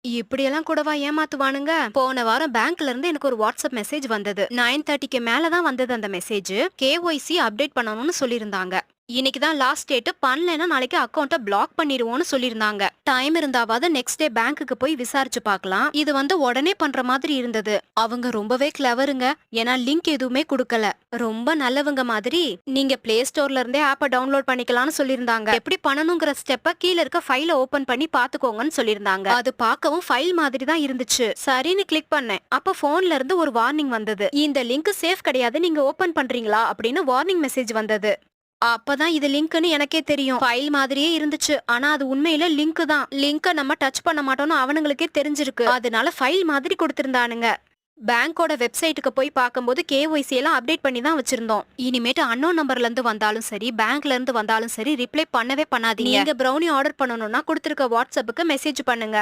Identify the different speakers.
Speaker 1: இப்படியெல்லாம் கூடவா ஏமாத்துவானுங்க? போன வாரம் பேங்க்ல இருந்து எனக்கு ஒரு வாட்ஸ்அப் மெசேஜ் வந்தது. 9:30க்கு மேல தான் வந்தது அந்த மெசேஜ். கேஒய்சி அப்டேட் பண்ணணும்னு சொல்லிருந்தாங்க. இன்னைக்கு தான் லாஸ்ட் டேட். பண்ணலைன்னா நாளைக்கு அக்கவுண்ட்ட பிளாக் பண்ணிடுவோம்னு சொல்லிருந்தாங்க. டைம் இருந்தாவாது நெக்ஸ்ட் டே பேங்க்குக்கு போய் விசாரிச்சு பார்க்கலாம். இது வந்து உடனே பண்ற மாதிரி இருந்தது. அவங்க ரொம்பவே கிளவருங்க. ஏன்னா லிங்க் எதுவுமே குடுக்கல. ரொம்ப நல்லவங்க மாதிரி நீங்க பிளே ஸ்டோர்ல இருந்தே ஆப்ப டவுன்லோட் பண்ணிக்கலாம்னு சொல்லிருந்தாங்க. எப்படி பண்ணணுங்கிற ஸ்டெப்ப கீழ இருக்க ஃபைல ஓபன் பண்ணி பாத்துக்கோங்கன்னு சொல்லிருந்தாங்க. அது பார்க்கவும் ஃபைல் மாதிரி தான் இருந்துச்சு. சரின்னு கிளிக் பண்ணேன். அப்ப போன்ல இருந்து ஒரு வார்னிங் வந்தது. இந்த லிங்க் சேஃப் கிடையாது, நீங்க ஓபன் பண்றீங்களா அப்படின்னு வார்னிங் மெசேஜ் வந்தது. அப்பதான் இது லிங்க்னு எனக்கே தெரியும். ஃபைல் மாதிரியே இருந்துச்சு. ஆனா அது உண்மையில லிங்க் தான். லிங்க நம்ம டச் பண்ண மாட்டோம்னு அவனுங்களுக்கே தெரிஞ்சிருக்கு. அதனால ஃபைல் மாதிரி கொடுத்திருந்தானுங்க. பேங்கோட வெப்சைட்டுக்கு போய் பார்க்கும்போது கேஒய்சி எல்லாம் அப்டேட் பண்ணி தான் வச்சிருந்தோம். இனிமேட்டு அன்னோன் நம்பர்ல இருந்து வந்தாலும் சரி, பேங்க்ல இருந்து வந்தாலும் சரி ரிப்ளை பண்ணவே பண்ணாதீங்க. நீங்க ப்ரௌனி ஆர்டர் பண்ணணும்னா கொடுத்திருக்க வாட்ஸ்அப்புக்கு மெசேஜ் பண்ணுங்க.